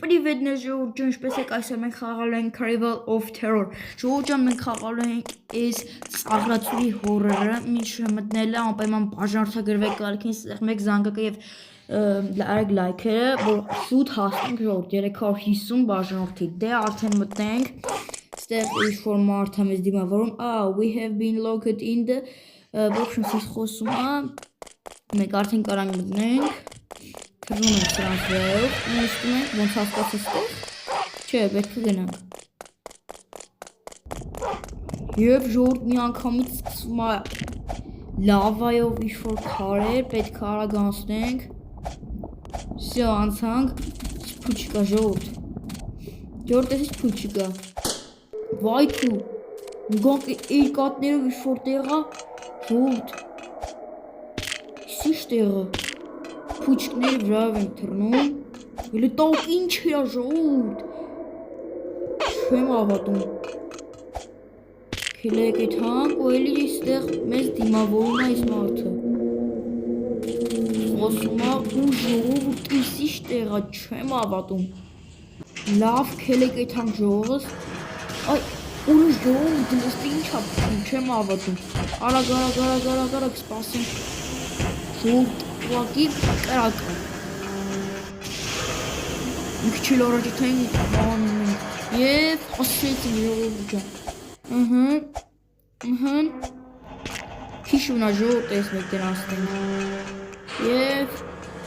Привет, ժողովուրդ ջան, ինչպես եք այսօր մենք խաղալու ենք Cradle of Terror։ Ժողովուրդ ջան, մենք խաղալու ենք այս ծաղրացուի հորրորը, ինչ մտնելը անպայման բաժանորդագրվեք կարգին, ստեղ մեկ զանգակը եւ արեք լայքերը, որ շուտ հասնենք ժողովուրդ 350 բաժանորդի։ Դե արդեն մտնենք։ Ստեղ ինչ-որ մարդ է մեզ դիմավորում։ We have been locked in the ոբշն սից խոսում է։ Մենք արդեն կարանք մտնենք։ Թռնում ենք սրանց վրայով, նստում ենք, ոնց հասկացած ստեղ, չէ, պետք է գնանք։ Եվ ժողովուրդ մի անգամից սկսվում է լավայով ինչ-որ քարեր, պետք է արագ անցնենք։ Всё, անցանք, փուչ կա ժողովուրդ։ Ժողովուրդ, էս ինչ փուչ կա։ Վայքու, գանք երկատներով ինչ-որ տեղ է, ժողովուրդ։ Ինչ տեղը։ Փուչկների վրայով ենք թռնում, գլի տակ ինչ է ժողովուրդ, չեմ ավատում, քելեք էդ հանք ու էլի իստեղ մեզ դիմավորում է այս մարդը, խոսում է ու ժողովուրդ իս ինչ տեղ է, չեմ ավատում, լավ քելեք էդ հանք ժողովս, այ ուրիշ ժողովուրդ լստի ինչ է պտում, չեմ ավատում, արագ սպասենք, ժողովուրդ ուղղակի կրակ է։ Մի քիչ էլ առաջ բանում ենք և հասցրեցինք ժողովուրդ ջան։ Քիչ մնա ժողովուրդ էս մեկ դեր անցնենք և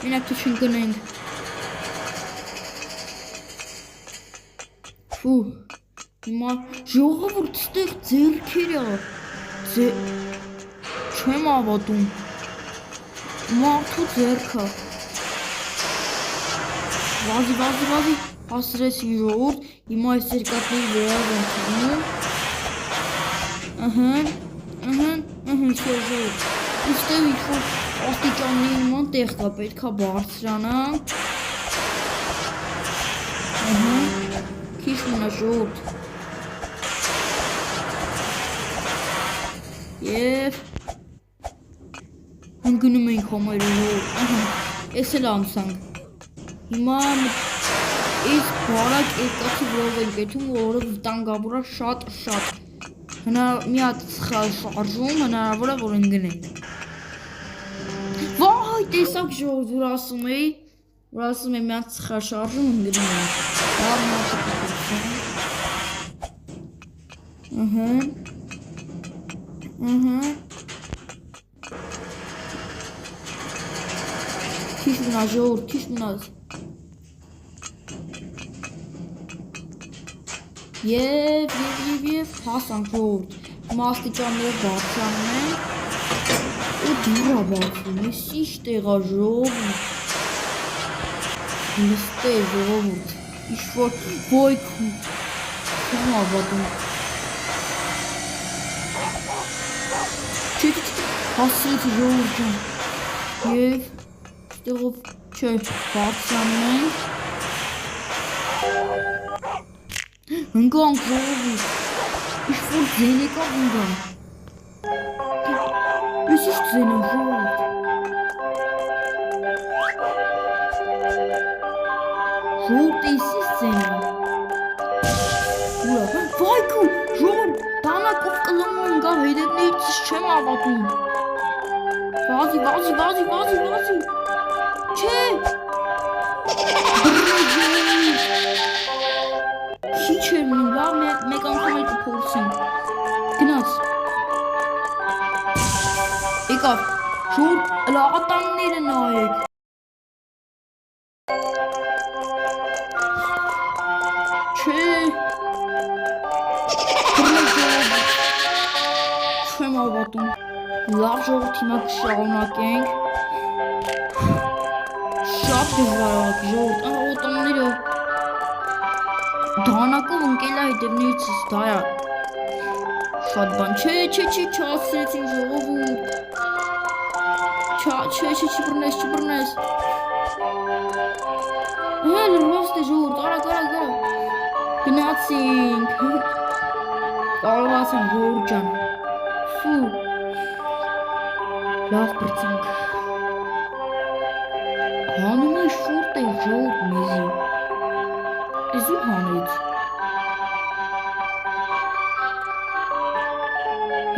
մենակ թե չընկնենք։ Ֆու, հիմա ժողովուրդ ստեղ ձեռքեր է, չեմ ավատում։ Մարդու ձեռքը վազի հասրեցին ժողովուրդ, հիմա այս երկատների վրայով են թռնում, չէ ժողովուրդ, ուստեղ ինչ-որ աստիճանների նման տեղ կա, պետք է բարձրանանք, քիչ մնա ժողովուրդ, և ընկնում ենք համարը ժողովուրդ, ես էլ անցանք, հիմա այս բարակ երկացի վրով ենք եթում, որը վտանգավոր է շատ, մի հատ սխալ շարժում, հնարավոր է, որ ընկնենք, վայ, տեսակ ժողովուրդ, որ ասում էի, մի հատ սխալ շարժում ընկնում ենք, լավ մարդը պտուցում, Քիչ մնա ժողովուրդ, քիչ մնաց և հասանք ժողովուրդ, հիմա աստիճանները բարձրանում ենք ու դուր է բացվում, ես ինչ տեղ է ժողովուրդ, նստե ժողովուրդ, ինչ-որ ոյքում, չեմ ավատում, հասցրեցի ժողովուրդ ջան, և տեղով չէ, բարձրանում ենք, ընկանք ժողովուրդ, ինչ-որ ձեն եկավ ընկանք, ես ինչ ձեն եմ ժողովուրդ, ժողովուրդ ես ինչ ձեն եմ, վայքու, ժողովուրդ, դանակով կլանում ընկավ հետևներից չեմ ավատում, վազի, Չէ, Քիչ էր մնում, լավ մեկ անգամ էլ կփորձենք, գնաց, եկավ, ժողովուրդ լաղատանները նայեք, չէ, չեմ ավատում, լավ ժողովուրդ հիմա կշարունակենք, Շատ դժվարակ ժողովուրդ, աղոտանները դանակով ընկել է հետևներիցս, դա է շատ բան, չէ, չհասցրեցին ժողովուրդ, չբռնես, լրվաստ է ժողովուրդ, արագ, գնացինք, կարողացանք ժողովուրդ ջան, ֆու, լավ բրծանք, Հանում է շուրտ է ժողովուրդ մեզի, Իզու հանեց։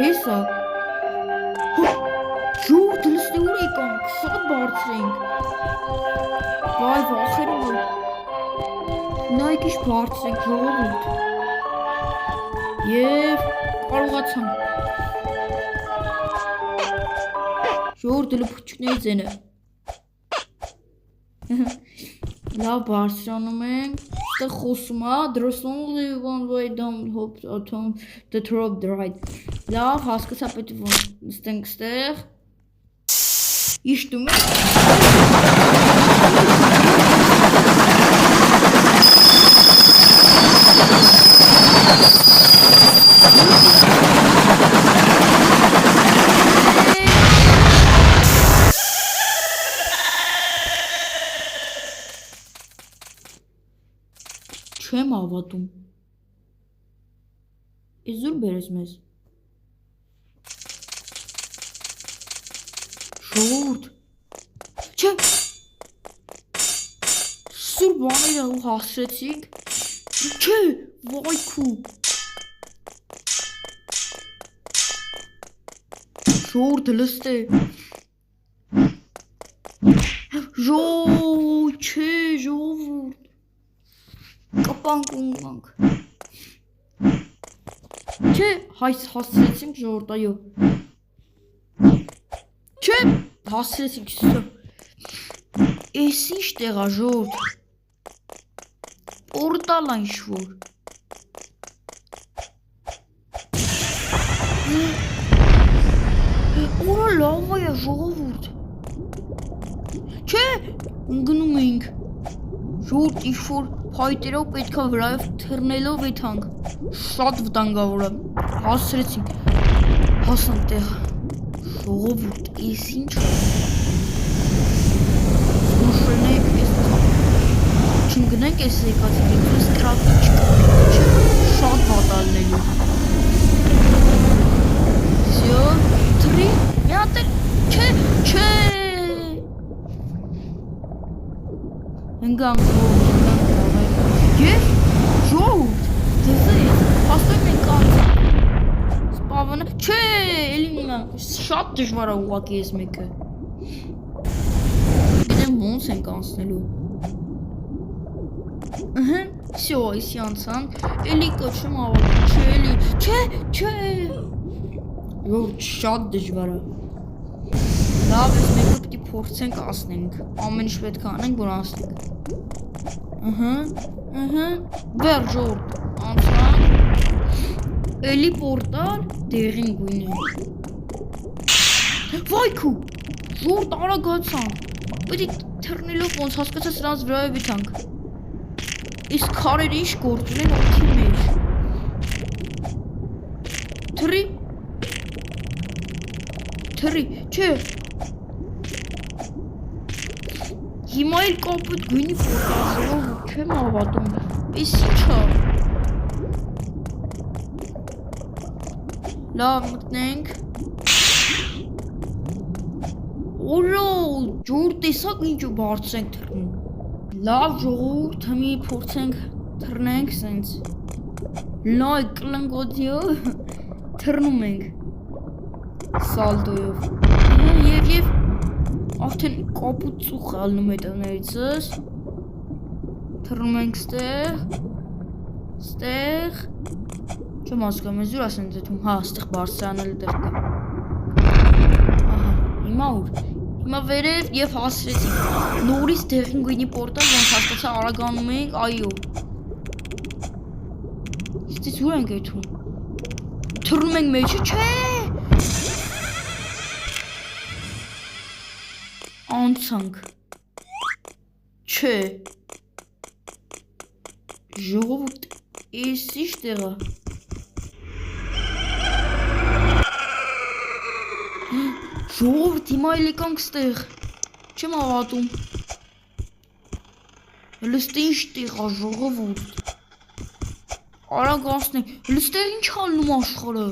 Հեսա։ Ժողովուրդ լսի ուր եկանք, շատ բարձր ենք։ Վայ վախենում եմ։ Նայեք ինչ բարձր ենք ժողովուրդ։ Եվ կարողացանք։ Ժողովուրդը լփուչքների ձենը։ Լավ բարձրանում ենք։ Այստեղ խոսում է there's only one way down hope atom the drop right։ Լավ հասկացա պետք է նստենք այստեղ։ Իշտում ենք։ Չեմ ավատում։ Ես ուր բերես մեզ։ Ժողովուրդ։ Չէ։ Սուր բաները ու հասցրեցինք։ Չէ, վայքու։ Ժողովուրդը լստ է։ Չէ, ժողովուրդ։ Կպանք ունկանք։ Չէ, հասցրեցինք ժողովուրդ, այո։ Չէ, հասցրեցինք, սո։ Էս ինչ տեղ է ժողովուրդ։ Պորտալ է ինչ-որ։ Օրա լավ է ժողովուրդ։ Չէ, ընկնում էինք։ Ժողովուրդ ինչ-որ փայտերով պետքա վրայով թռնելով եթանք։ Շատ վտանգավոր է։ Հասցրեցինք։ Հասանք տեղը։ Ժողովուրդ, էս ինչ է։ Սնուշրնենք էս չընկնենք էս եկացի դեպս կրակի չկա։ Շատ վատալնելու։ Всё, թրի, մի հատ էլ, չէ։ Ընկանք Եվ ժողովուրդ, դեզես, հաստատ մենք անցանք, սպավանը, չէ, էլի մինան, շատ դժվար է ուղղակի ես մեկը, գիտեմ ոնց ենք անցնելու, всё, այսի անցանք, էլի կոչում ավատում, չէ, էլի, չէ, ժողովուրդ, շատ դժվար է, լավ ես մեկը պիտի փորձենք ասնենք, ամեն ինչ պետք է անենք, որ անցնենք, Վեր ժողովուրդ, անցանք, էլի պորտալ, դեղին գույն է։ Վայքու, ժողովուրդ արագացանք, պետք է թռնելով ոնց հասկացա սրանց վրայով եթանք։ Իսկ քարերը ինչ գործ ունեն օդի մեջ։ Թռի, չէ։ Հիմա էլ կապույտ գույնի պորտալ ժողովուրդ, չեմ ավատում, էս ինչ է։ Լավ մտնենք։ Օրա, ժողովուրդ տեսակ ինչ բարձր ենք թռնում։ Լավ ժողովուրդ, հիմի փորձենք թռնենք սենց։ Լայ կլնգոդիով թռնում ենք։ Սալդոյով։ Եվ արդեն կապուտ ծուխ ալնում է տներիցս, թռնում ենք ստեղ, չեմ ասկամ, ես ուր ասեն ձեթում, հա, ստեղ բարձրանել տեղ կա, հիմա ուր, հիմա վերև և հասրեցինք, նորից դեղին գույնի պորտալ, ոնց հասկացա արագանում ենք, այո, ստից ուր ենք եթում, թռնում ենք մեջը, չէ, անցանք, չէ, ժողովուրդ, էս ինչ տեղը, ժողովուրդ, հիմա էլ եկանք ստեղ, չեմ ավատում, լստե ինչ տեղա ժողովուրդ, արագ ասնենք, լստեղ ինչ հալնում աշխարը,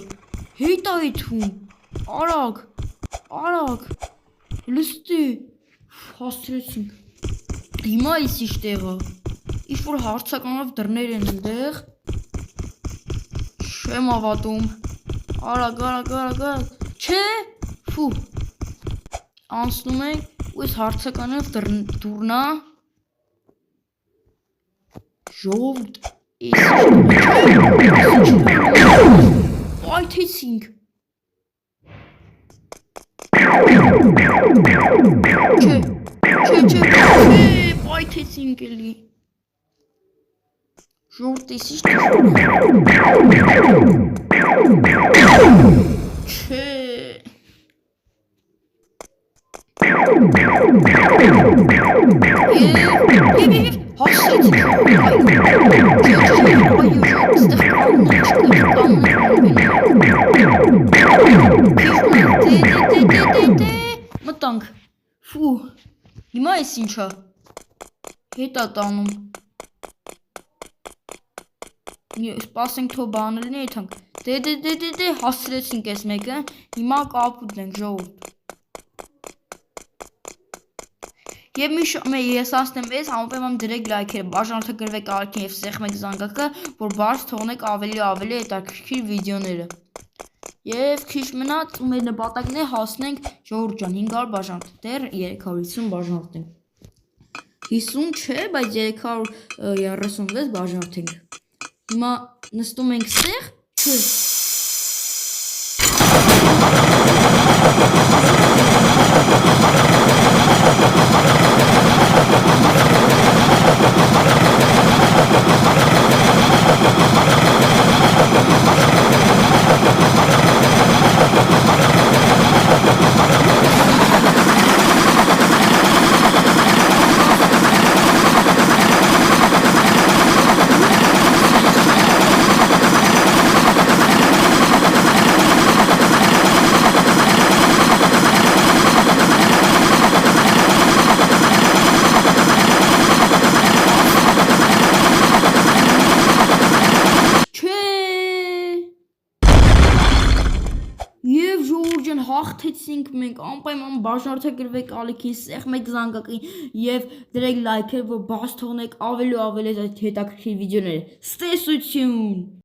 հետ է եթում, արագ, լստե, հասցրեցինք, հիմա էս ինչ տեղը, Ինչ-որ հարցականով դռներ են այնտեղ։ Չեմ ավատում։ Արագ։ Չէ։ Ֆու։ Անցնում ենք ու այս հարցականով դուրնա։ Ժողովուրդ Այթեցինք։ Չէ, այթեցինք էլի։ Ժողովուրդ էսի Չէ։ Մտանք, ֆու, հիմա ես ինչա, հետա տանում, սպասենք թո բանը լինի եթանք, դե, հասրեցինք ես մեկը, հիմա կապուտ ենք ժողովուրդ, Եվ ես ասնեմ ես համապայման դրեք լայքերը, բաժանորդագրվեք ալիքին և սեղմեք զանգակը, որ բարձ թողնեք ավելի հետաքրքիր վիդեոները։ Եվ քիչ մնաց մեր նպատակն է հասնենք ժողովուրդ ջան 500 բաժանորդ, դեռ 350 բաժանորդ ենք։ 50 չէ, բայց 336 բաժանորդ ենք։ Հիմա նստում ենք ստեղ, չէ։ Եվ ժողովուրդ ջան հաղթեցինք մենք անպայման բաժանորդագրվեք ալիքին, սեղմեք զանգակին եւ դրեք լայքեր, որ բաց թողնեք ավելի հետաքրքիր վիդեոներ։ Ստեսություն։